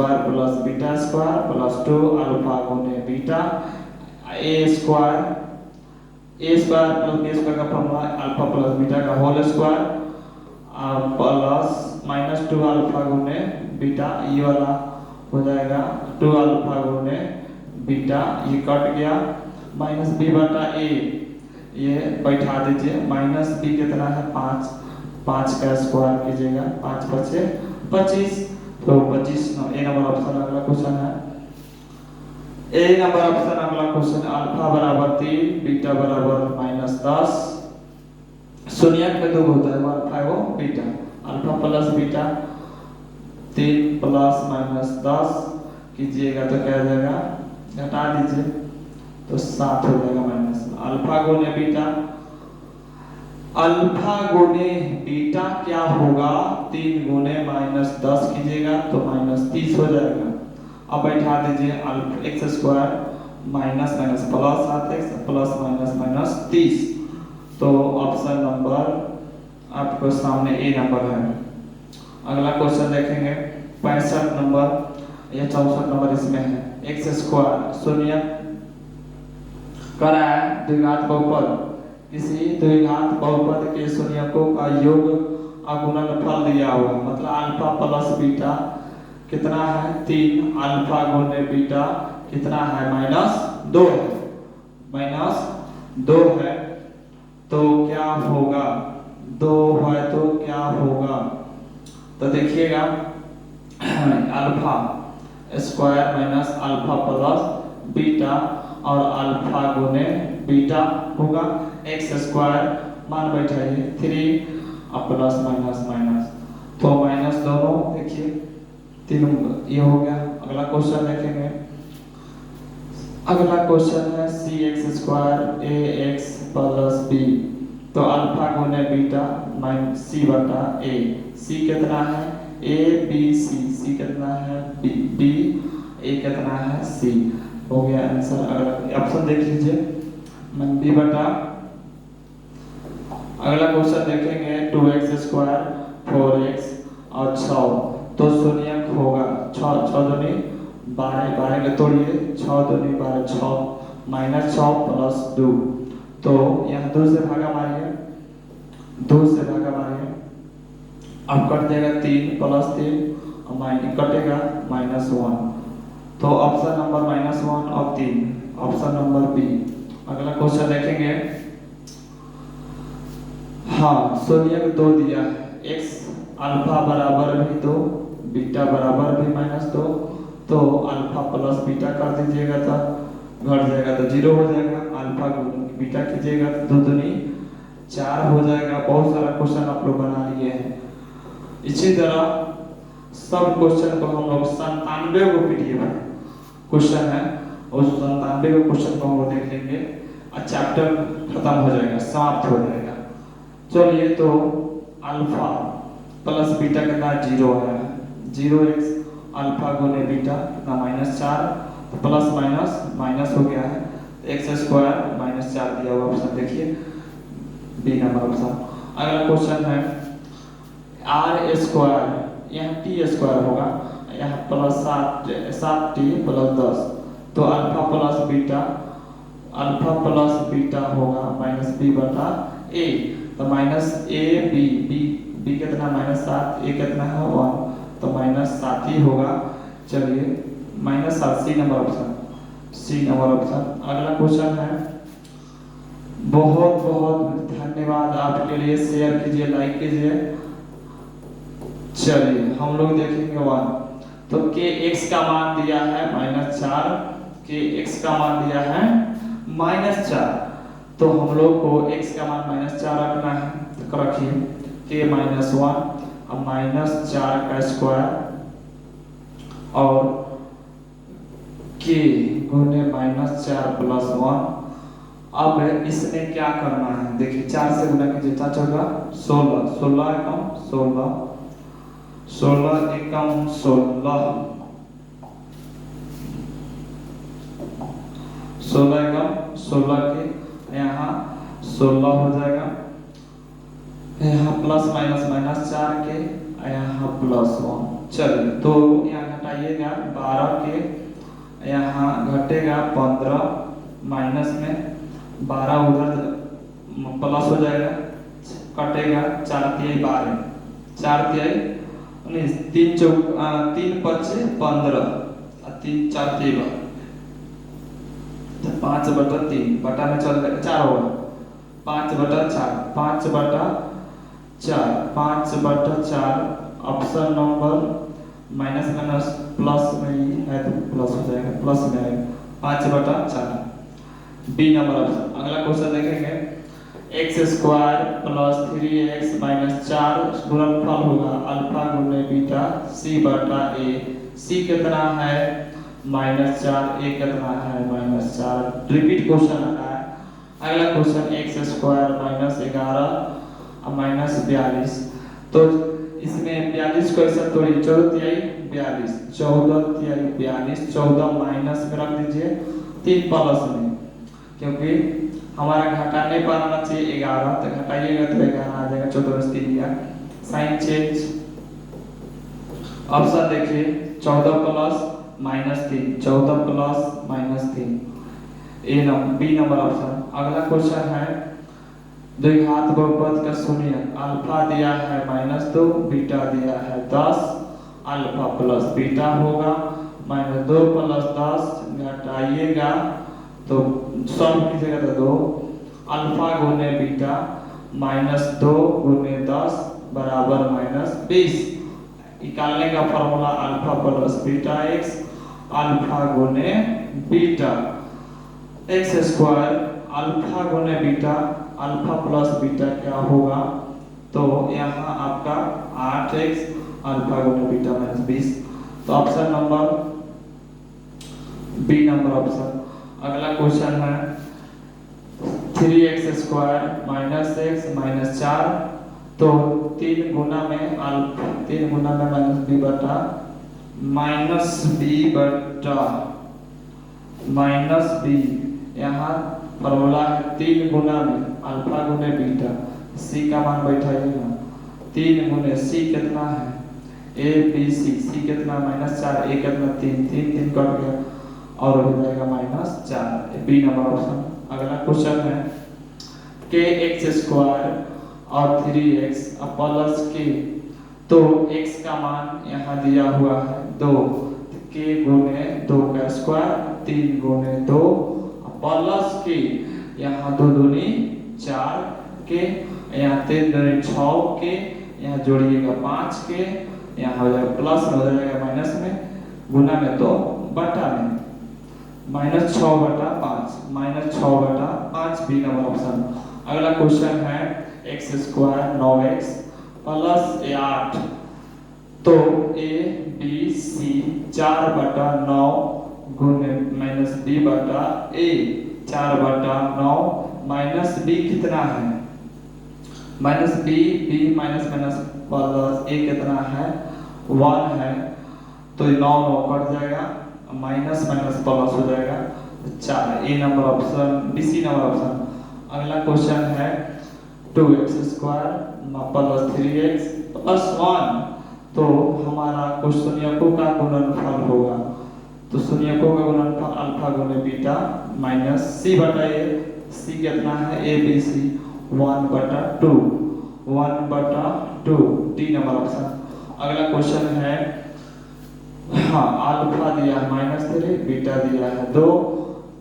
β² + 2 अल्फा गुने बीटा, a² + b² का फार्मूला अल्फा + बीटा का होल स्क्वायर प्लस -2 अल्फा गुने बीटा, ये वाला हो जाएगा 2 अल्फा गुने बीटा, ये कट गया, -b/a ये बैठा दीजिए, -b कितना है 5, 5 का स्क्वायर कीजिएगा, 5 बचे 25, तो 25 ए नंबर ऑप्शन अगला क्वेश्चन है। ए नंबर ऑप्शन अगला क्वेश्चन, अल्फा बराबर 3 बीटा बराबर -10। शून्यक में 2 होता है, 1 5 बीटा, अल्फा प्लस बीटा 3 + -10 कीजिएगा तो क्या हो जाएगा, घटा दीजिए तो 7 हो जाएगा माइनस। अल्फा गुने बीटा, अल्फा गुने बीटा क्या होगा, 3 गुने -10 कीजिएगा तो -30 हो जाएगा। अब बैठा दीजिए x² minus minus plus 7x plus minus -30। तो ऑप्शन नंबर आपको सामने ए नंबर है। अगला क्वेश्चन देखेंगे 65 नंबर या 64 नंबर इसमें है। x² शून्य करा है द्विघात बहुपद, किसी द्विघात बहुपद के शून्यकों का योग अगुणनफल दिया हुआ, मतलब अल्फा प्लस बीटा कितना है 3, अल्फा गुने बीटा कितना है -2 है, -2 है। तो क्या होगा, 2 है तो क्या होगा, तो देखिएगा alpha square minus alpha plus beta और अल्फा गुने बीटा होगा, x² मान बैठाइए 3 और प्लस माइनस, तो माइनस दोनों देखिए 3 ये हो गया। अगला क्वेश्चन देखेंगे, अगला क्वेश्चन है cx² ax + b। तो अल्फा गुने बीटा c/a, c कितना है a b c कितना है b a कितना है c, हो गया आंसर। अगला ऑप्शन देख लीजिए b/। अगला क्वेश्चन देखेंगे 2x² 4x और 6। तो शून्यक होगा 6 दूनी 12, 12 के तोड़िए 6 दूनी 12, 6 -6 + 2। तो यहाँ 2 से भागा मारिए, 2 से भागा मारिए, अब कट जाएगा 3 + 3 और माइनस कटेगा -1। तो ऑप्शन नंबर -1 और 3, ऑप्शन नंबर बी। अगला क्वेश्चन देखेंगे, हाँ शून्यक 2 दिया है, x अल्फा बराबर भी 2 बीटा बराबर भी -2। तो अल्फा प्लस बीटा कर दीजिएगा तो घट जाएगा तो 0 हो जाएगा, अल्फा गुने बीटा कीजिएगा तो 2 दूनी 4 हो जाएगा। बहुत सारा क्वेश्चन आप लोग बना लिए हैं। इसी तरह सब क्वेश्चन को हम लोग 97 को पीडीएफ क्वेश्चन है, उस 97 क्वेश्चन को हम लोग देख लेंगे और चैप्टर खत्म हो जाएगा, समाप्त हो जाएगा। चलिए तो अल्फा प्लस बीटा कितना 0 है, 0x अल्फा गुने बीटा कितना -4, तो प्लस माइनस हो गया है, x² -4 दिया हुआ ऑप्शन देखिए बी नंबर ऑप्शन। अगला क्वेश्चन है r², यहाँ t² होगा, यहाँ प्लस 7t + 10। तो अल्फा प्लस बीटा होगा -b/a ए, तो माइनस ए बी, बी कितना -7, ए कितना है 1, तो -7 ही होगा। चलिए -7, C number option, C number option. अगला क्वेश्चन है, बहुत बहुत धन्यवाद आपके लिए, शेयर कीजिए, लाइक कीजिए। चलिए हम लोग देखेंगे 1, तो के एक्स का मान दिया है -4, के एक्स का मान दिया है -4, तो हम लोग को x का मान -4 रखना है, तो रखिए के -1 अब -4 का स्क्वायर और के गुने -4 + 1। अब इसमें क्या करना है, देखिए 4 से गुना कीजिए, 4 चौका 16, 16 एकम 16, 16 एकम 16, 16 एकम 16 के यहाँ 16 हो जाएगा, यहाँ प्लस माइनस -4 के यहाँ +1। चलिए तो यहाँ घटाइएगा 12 के, यहाँ घटेगा 15, माइनस में 12 उधर प्लस हो जाएगा, कटेगा 4 तिहाई 12, 4 तिहाई 19, 3 5 15, 3 4 तिहाई 12, 5/3 बटा में चल 4 होगा, 5/4, 5/4, 5/4, option number minus minus plus में ही है तो प्लस हो जाएगा, प्लस में आएगा 5/4, बी नंबर ऑप्शन। अगला क्वेश्चन देखेंगे, x² + 3x - 4 गुणनफल होगा अल्फा गुने बीटा c/a, c कितना है -4, a कितना है -4, रिपीट क्वेश्चन आता है। अगला क्वेश्चन x² - 11 - 42, तो इसमें 42 को ऐसा तोड़िए, 14 तिहाई 42, 14 तिहाई 42, 14 माइनस में रख दीजिए, 3 प्लस में, क्योंकि हमारा घटा नहीं पाना चाहिए 11, तो घटाइएगा तो 11 आ जाएगा, 14 में 3 दिया, साइन चेंज। ऑप्शन देखिए 14 प्लस -3, 14 प्लस -3, ए नंबर, बी नंबर ऑप्शन। अगला क्वेश्चन है, द्विघात बहुपद का शून्य, अल्फा दिया है -2, बीटा दिया है 10, अल्फा प्लस बीटा होगा, -2 + 10 घटाइएगा तो सॉल्व कीजिएगा तो 2, अल्फा गुने बीटा -2 गुने 10 बराबर -20। निकालने का formula alpha plus beta x, alpha गुने बीटा x², अल्फा गुने बीटा, अल्फा प्लस बीटा क्या होगा, तो यहाँ आपका 8x, अल्फा गुने बीटा -20, तो option number B number option. अगला क्वेश्चन है, 3x² - x - 4, तो 3 गुना में अल्फा, 3 गुना में -b बटा -b, यहाँ फॉर्मूला है 3 गुना में अल्फा गुने बीटा, c का मान बैठाइएगा, 3 गुने c कितना है a b c कितना -4, a कितना 3, 3 कट गया और हो जाएगा -4, बी नंबर ऑप्शन। अगला क्वेश्चन है, kx² और 3x प्लस k, तो x का मान यहाँ दिया हुआ है 2, k गुने 2 का स्क्वायर, 3 गुने 2 प्लस के, यहाँ 2 दूनी 4 के, यहाँ 3 दूनी 6 के, यहाँ जोड़िएगा 5 के, यहाँ हो जाएगा प्लस में, हो जाएगा माइनस में, गुना में तो बटा में, -6/5, -6/5, बी नंबर ऑप्शन। अगला क्वेश्चन है, x² 9x + 8, तो a b c 4/9 गुने -b/a, 4/9 -b कितना है -b, b minus plus a कितना है 1 है, तो 9 कट जाएगा, माइनस प्लस हो जाएगा 4, A number option, B C number option. अगला क्वेश्चन है, 2x² + 3x + 1, तो हमारा शून्यकों का गुणनफल होगा, तो शून्यकों का गुणनफल अल्फा गुने बीटा -c/a, c कितना है a b c 1/2 1/2 D number option. अगला क्वेश्चन है, हाँ अल्फा दिया है -3, बीटा दिया है 2,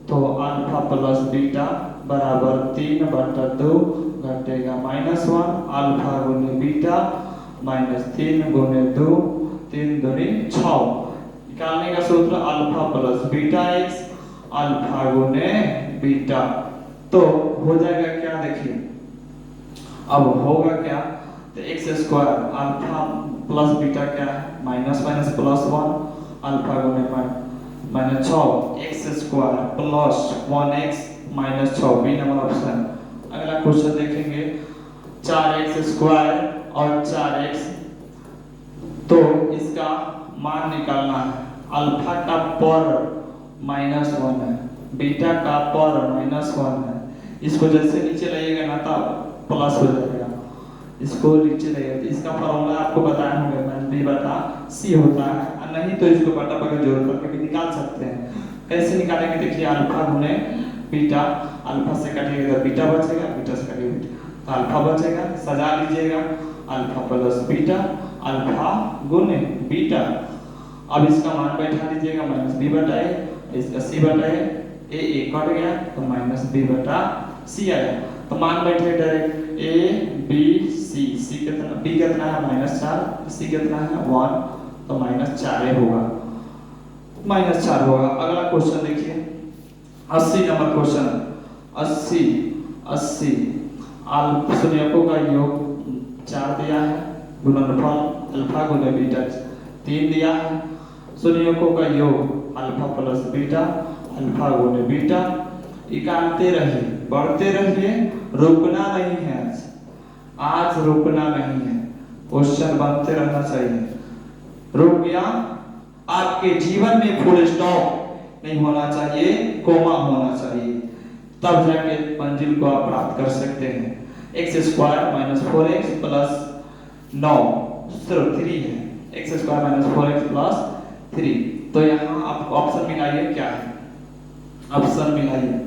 तो अल्फा प्लस बीटा बराबर 3/2 घटेगा -1, अल्फा गुने बीटा -3 गुने 2, 3 दूनी 6। निकालने का सूत्र alpha plus beta x, alpha गुने बीटा, तो हो जाएगा क्या देखिए, अब होगा क्या, तो X square alpha plus beta क्या है, माइनस माइनस प्लस 1, अल्फा गुने -6, X square plus 1x -6 B number option. अगला क्वेश्चन देखेंगे, 4x स्क्वायर और 4x, तो इसका मान निकालना है। अल्फा का पर -1 है, बीटा का पर -1 है, इसको जैसे नीचे लाइएगा ना तब प्लस हो जाएगा, इसको नीचे लाइएगा तो इसका फॉर्मूला आपको बताया होगा, b/c होता है, और नहीं तो इसको बटा पर जोड़ करके भी निकाल सकते हैं। कैसे निकालेंगे देखिए, अल्फा गुने बीटा, अल्फा से कटेगा तो बीटा बचेगा, बीटा से कटेगा तो अल्फा बचेगा, सजा लीजिएगा, अल्फा प्लस बीटा, अल्फा गुने बीटा। अब इसका मान बैठा लीजिएगा -b/a, इसका c/a, a कट गया तो -b/c आया, तो मान बैठे direct a b c, c कितना, b कितना है -4, c कितना है 1, तो -4 होगा, -4 होगा। अगला क्वेश्चन देखिए, 80 नंबर क्वेश्चन, 80 शून्यकों का योग 4 दिया है, गुणनफल अल्फा गुने बीटा 3 दिया है, शून्यकों का योग अल्फा प्लस बीटा, अल्फा गुने बीटा, निकालते रहिए, बढ़ते रहिए, रुकना नहीं है, आज रुकना नहीं है, क्वेश्चन बनते रहना चाहिए। रुक गया, आपके जीवन में फुल स्टॉप नहीं होना चाहिए, कोमा होना चाहिए, तब जाके मंजिल को आप प्राप्त कर सकते हैं। एक्स स्क्वायर -4x प्लस 9 सिर्फ 3 है, एक्स स्क्वायर -4x प्लस 3, तो यहाँ आप ऑप्शन मिलाइए, क्या है ऑप्शन मिलाइए,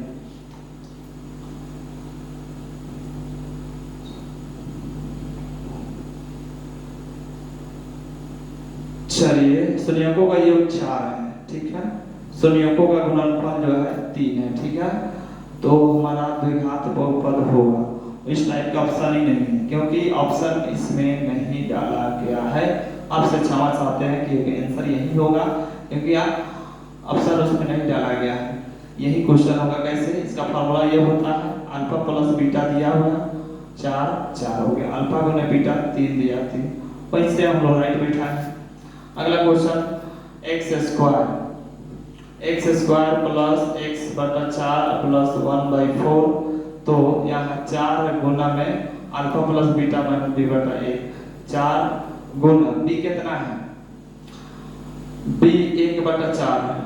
चलिए शून्यकों का योग 4 है, ठीक है, शून्यकों का गुणनफल जो है 3 है, ठीक है, तो हमारा द्विघात बहुपद होगा। इस टाइप का ऑप्शन ही नहीं है, क्योंकि ऑप्शन इसमें नहीं डाला गया है। आपसे क्षमा चाहते हैं कि आंसर यही होगा, क्योंकि आप ऑप्शन उसमें नहीं डाला गया है। यही क्वेश्चन होगा कैसे, इसका फॉर्मूला ये होता है, अल्फा प्लस बीटा दिया हुआ 4 हो गया, अल्फा गुने बीटा 3 दिया 3, वहीं से हम लोग राइट बैठा है। अगला question, x square plus x/4 plus 1/4, तो यहाँ 4 गुना में alpha plus beta minus b/a, 4 गुना b कितना है, b 1/4 है,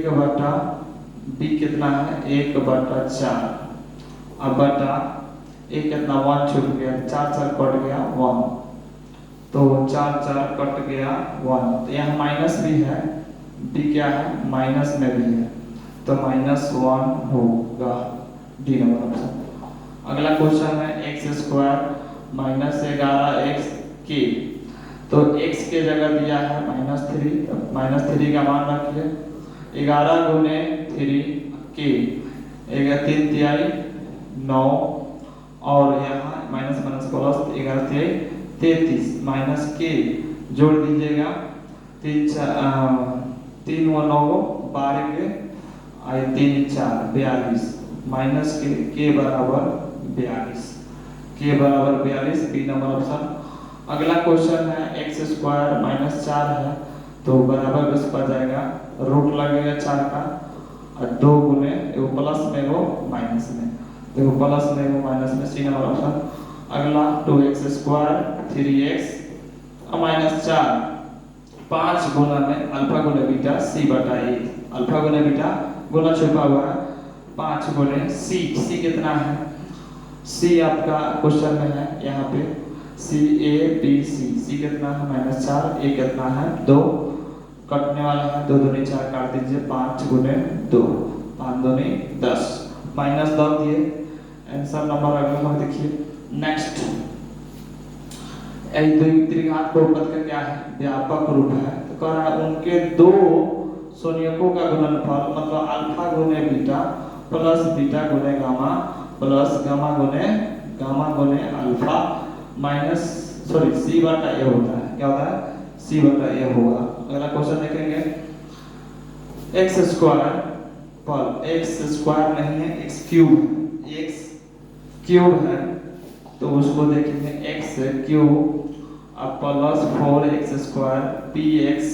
1/, b कितना है 1/4, अब बटा a कितना 1 छूट गया, 4 कट गया 1, तो 4 कट गया 1, तो यहाँ माइनस भी है, b क्या है माइनस में भी है, तो -1 होगा, डी नंबर ऑप्शन। अगला क्वेश्चन है, एक्स स्क्वायर -11x के, तो x के जगह दिया है -3 का मान रखिए, 11 गुने 3 के, 3 तिहाई 9, और यहाँ माइनस प्लस 11 तिहाई 33, माइनस के जोड़ दीजिएगा, 3 और 9 12 के 3 4 42, माइनस के बराबर 42, बी नंबर ऑप्शन। अगला क्वेश्चन है, एक्स स्क्वायर -4 है, तो बराबर उस पर जाएगा, रूट लगेगा 4 का, और 2 गुने एगो प्लस में एगो माइनस में, देखो प्लस में एगो माइनस में, सी नंबर ऑप्शन। अगला 2x स्क्वायर 3x -4, 5 गुना में अल्फा गुने बीटा c/a, अल्फा गुने बीटा गुना छुपा हुआ है, 5 गुने c कितना है, c आपका क्वेश्चन में है यहाँ पे c कितना है -4, a कितना है 2, कटने वाला है 2 दूनी 4 काट दीजिए, 5 गुने 2, 5 दूनी 10, -10 दिए, आंसर नंबर अगला हम देखिए नेक्स्ट। द्विघात बहुपद का क्या है? व्यापक रूप है। तो कह रहा है उनके दो संयुग्मों का गुणनफल मतलब अल्फा गुने बीटा प्लस बीटा गुने गामा प्लस गामा गुने अल्फा माइनस सी बटा ए होता है। क्या होता है? सी बटा ए होगा। अगला क्वेश्चन देखेंगे। एक्स स्क्वायर पर एक्स स्क्वायर नहीं है, एक्स क्यूब है, तो उसको देखेंगे x cube plus 4x square P x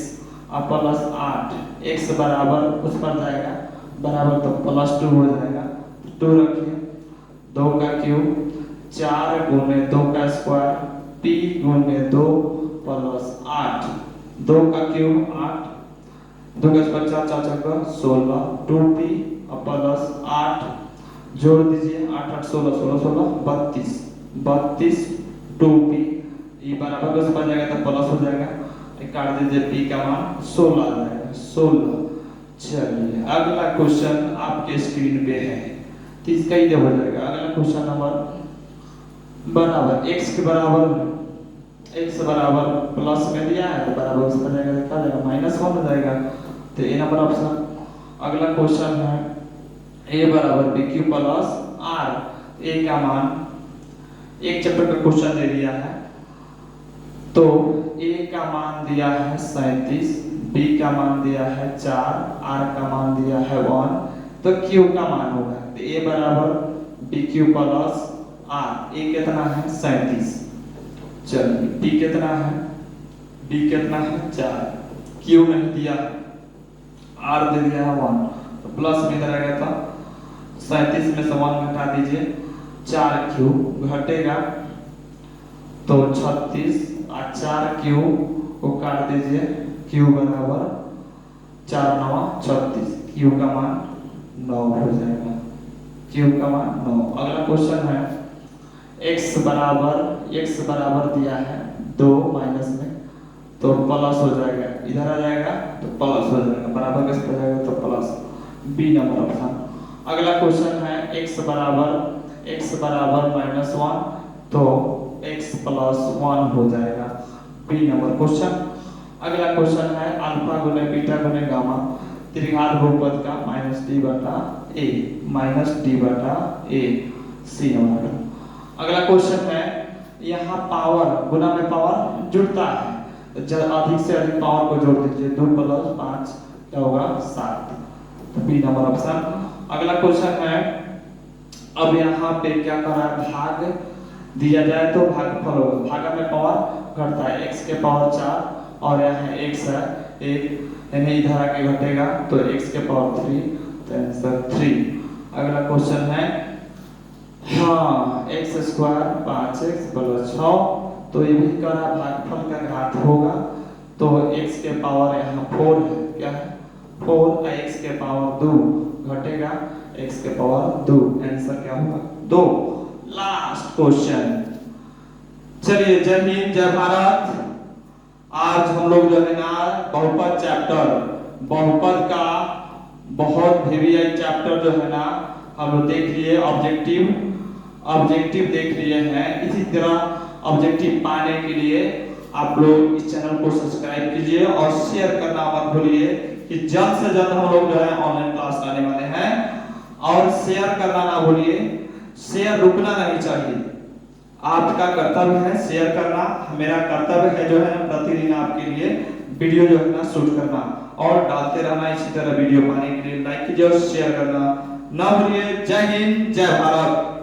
plus 8 x बराबर उस पर जाएगा बराबर तो प्लस 2 हो जाएगा। 2 रखिए, 2 का क्यूब 4 गुने 2 का स्क्वायर पी गुने 2 प्लस 8 2 का क्यूब 8 2 का स्क्वायर 4 4 4 16 2p प्लस 8 जोड़ दीजिए 8 8 16 16 16 32 2p ये बराबर को समझ जाएगा तो प्लस हो जाएगा। काट दीजिए p का मान 16 आ जाएगा 16। चलिए अगला क्वेश्चन आपके स्क्रीन पे है, तो इसका ही हो जाएगा। अगला क्वेश्चन नंबर बराबर x के बराबर x बराबर प्लस में दिया है तो बराबर उसका जाएगा लिखा जाएगा माइनस 1 हो जाएगा। तो ए नंबर ऑप्शन। अगला क्वेश्चन है a बराबर bq प्लस r। a का मान एक चैप्टर का क्वेश्चन दे दिया है, तो a का मान दिया है 37, b का मान दिया है 4, r का मान दिया है 1, तो q का मान होगा तो a बराबर bq प्लस r। a कितना है 37। चलिए b कितना है? b कितना है 4, q नहीं दिया, r दे दिया है 1, तो प्लस में इधर आएगा था 37 में से 1 घटा दीजिए 4q घटेगा तो 36 और 4q को काट दीजिए q बराबर 4 9 36 q का मान 9 हो जाएगा। q का मान 9। अगला क्वेश्चन है x बराबर दिया है 2 माइनस में तो प्लस हो जाएगा, इधर आ जाएगा तो प्लस हो जाएगा बराबर किस पर जाएगा तो प्लस बी नंबर ऑप्शन। अगला क्वेश्चन है x बराबर -1 तो x प्लस 1 हो जाएगा बी नंबर क्वेश्चन। अगला क्वेश्चन है अल्फा गुने बीटा गुने गामा त्रिघात बहुपद का -d बटा a सी नंबर। अगला क्वेश्चन है यहाँ पावर गुना में पावर जुड़ता है, जब अधिक से अधिक पावर को जोड़ दीजिए 2 प्लस 5 क्या होगा 7, तो बी नंबर ऑप्शन। अगला क्वेश्चन है अब यहाँ पे क्या कर रहा है भाग दिया जाए तो भागफल होगा, भागा में पावर घटता है x के पावर 4 और यहाँ x है 1 यानी इधर आके घटेगा तो x के पावर 3 तो आंसर 3। अगला क्वेश्चन है हाँ x स्क्वायर 5x प्लस 6 तो ये भी कर रहा भागफल का घात होगा तो x के पावर यहाँ 4 है, क्या है 4 x के पावर 2 घटेगा x के पावर 2, आंसर क्या होगा 2। Last question. चलिए जय हिंद जय भारत। आज हम लोग जो है ना बहुपद चैप्टर बहुपद का बहुत हेवी चैप्टर जो है ना हम लोग देख लिए, ऑब्जेक्टिव देख लिए हैं। इसी तरह ऑब्जेक्टिव पाने के लिए आप लोग इस चैनल को सब्सक्राइब कीजिए और शेयर करना मत भूलिए कि जल्द से जल्द हम लोग जो है ऑनलाइन क्लास लाने वाले हैं। और शेयर करना ना भूलिए, शेयर रुकना नहीं चाहिए, आपका कर्तव्य है शेयर करना, मेरा कर्तव्य है जो है प्रतिदिन आपके लिए वीडियो जो है ना शूट करना और डालते रहना। इसी तरह वीडियो पाने के लिए लाइक कीजिए और शेयर करना ना भूलिए। जय हिंद जय भारत।